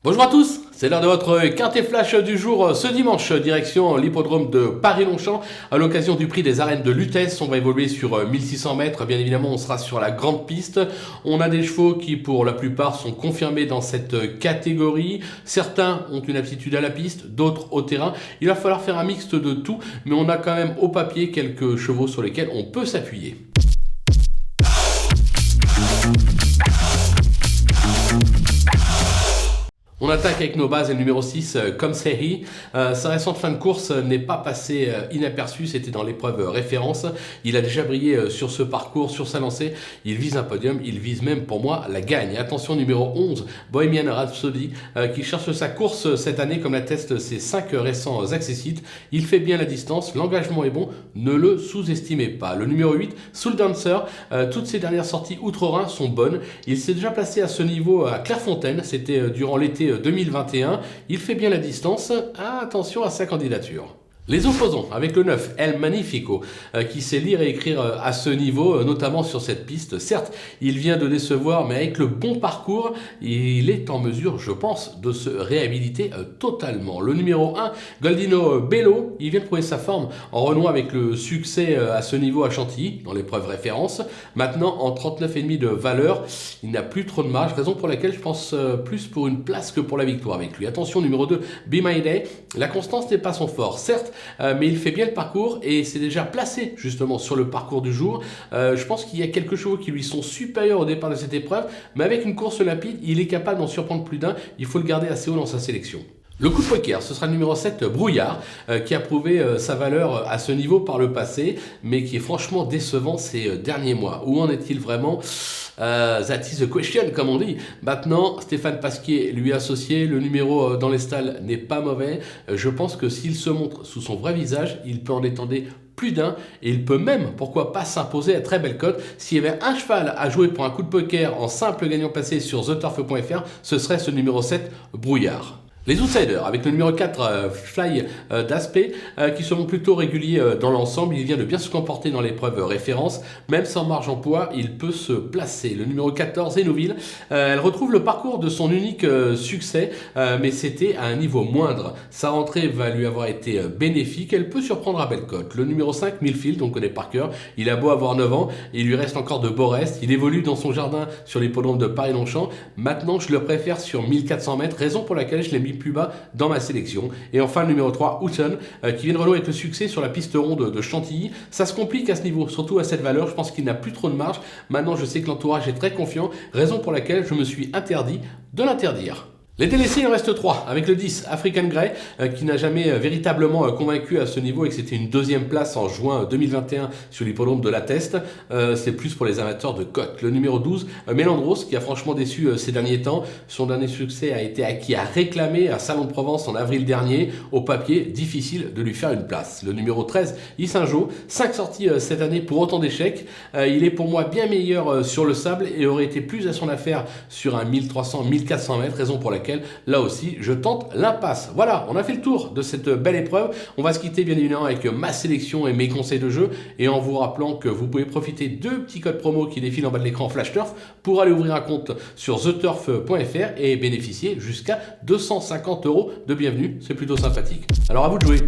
Bonjour à tous, c'est l'heure de votre quintet flash du jour ce dimanche, direction l'hippodrome de Paris-Longchamp à l'occasion du prix des arènes de Lutèce. On va évoluer sur 1600 mètres, bien évidemment on sera sur la grande piste. On a des chevaux qui pour la plupart sont confirmés dans cette catégorie. Certains ont une aptitude à la piste, d'autres au terrain. Il va falloir faire un mixte de tout, mais on a quand même au papier quelques chevaux sur lesquels on peut s'appuyer. On attaque avec nos bases et le numéro 6, Comme Sehi. Sa récente fin de course n'est pas passée inaperçue, c'était dans l'épreuve référence. Il a déjà brillé sur ce parcours, sur sa lancée. Il vise un podium, il vise même pour moi la gagne. Attention, numéro 11, Bohemian Rhapsody, qui cherche sa course cette année comme l'attestent ses 5 récents accessites. Il fait bien la distance, l'engagement est bon, ne le sous-estimez pas. Le numéro 8, Soul Dancer, toutes ses dernières sorties outre-Rhin sont bonnes. Il s'est déjà placé à ce niveau à Clairefontaine, c'était durant l'été 2021, il fait bien la distance, attention à sa candidature. Les opposants avec le 9, El Magnifico, qui sait lire et écrire à ce niveau, notamment sur cette piste. Certes, il vient de décevoir, mais avec le bon parcours, il est en mesure, je pense, de se réhabiliter totalement. Le numéro 1, Goldino Bello, il vient de trouver sa forme en renouant avec le succès à ce niveau à Chantilly, dans l'épreuve référence. Maintenant, en 39,5 de valeur, il n'a plus trop de marge, raison pour laquelle je pense plus pour une place que pour la victoire avec lui. Attention, numéro 2, Be My Day, la constance n'est pas son fort, certes, mais il fait bien le parcours et c'est déjà placé justement sur le parcours du jour. Je pense qu'il y a quelques chevaux qui lui sont supérieurs au départ de cette épreuve, mais avec une course limpide, il est capable d'en surprendre plus d'un. Il faut le garder assez haut dans sa sélection. Le coup de poker, ce sera le numéro 7, Brouillard, qui a prouvé sa valeur à ce niveau par le passé, mais qui est franchement décevant ces derniers mois. Où en est-il vraiment ? That is the question, comme on dit. Maintenant, Stéphane Pasquier lui associé, le numéro dans les stalles n'est pas mauvais. Je pense que s'il se montre sous son vrai visage, il peut en étendre plus d'un et il peut même, pourquoi pas, s'imposer à très belle cote. S'il y avait un cheval à jouer pour un coup de poker en simple gagnant placé sur theturf.fr, ce serait ce numéro 7, Brouillard. Les outsiders, avec le numéro 4, Fly d'Aspect, qui seront plutôt réguliers dans l'ensemble. Il vient de bien se comporter dans l'épreuve référence. Même sans marge en poids, il peut se placer. Le numéro 14, Zénouville, elle retrouve le parcours de son unique succès, mais c'était à un niveau moindre. Sa rentrée va lui avoir été bénéfique. Elle peut surprendre à belle cote. Le numéro 5, Millfield, on connaît par cœur. Il a beau avoir 9 ans, il lui reste encore de beaux restes. Il évolue dans son jardin sur l'hippodrome de Paris-Longchamp. Maintenant, je le préfère sur 1400 mètres, raison pour laquelle je l'ai mis plus bas dans ma sélection. Et enfin le numéro 3, Houghton, qui vient de renouer avec le succès sur la piste ronde de Chantilly. Ça se complique à ce niveau, surtout à cette valeur. Je pense qu'il n'a plus trop de marge. Maintenant, je sais que l'entourage est très confiant, raison pour laquelle je me suis interdit de l'interdire. Les délaissés, il en reste 3, avec le 10, African Grey, qui n'a jamais véritablement convaincu à ce niveau et que c'était une deuxième place en juin 2021 sur l'hippodrome de La Teste. C'est plus pour les amateurs de cote. Le numéro 12, Mélandros, qui a franchement déçu ces derniers temps. Son dernier succès a été acquis à réclamer à Salon de Provence en avril dernier. Au papier, difficile de lui faire une place. Le numéro 13, Issingeau, 5 sorties cette année pour autant d'échecs. Il est pour moi bien meilleur sur le sable et aurait été plus à son affaire sur un 1300-1400 mètres, raison pour laquelle là aussi je tente l'impasse. Voilà, on a fait le tour de cette belle épreuve. On va se quitter bien évidemment avec ma sélection et mes conseils de jeu et en vous rappelant que vous pouvez profiter de petits codes promo qui défilent en bas de l'écran Flash Turf pour aller ouvrir un compte sur theturf.fr et bénéficier jusqu'à 250 € de bienvenue. C'est plutôt sympathique. Alors à vous de jouer.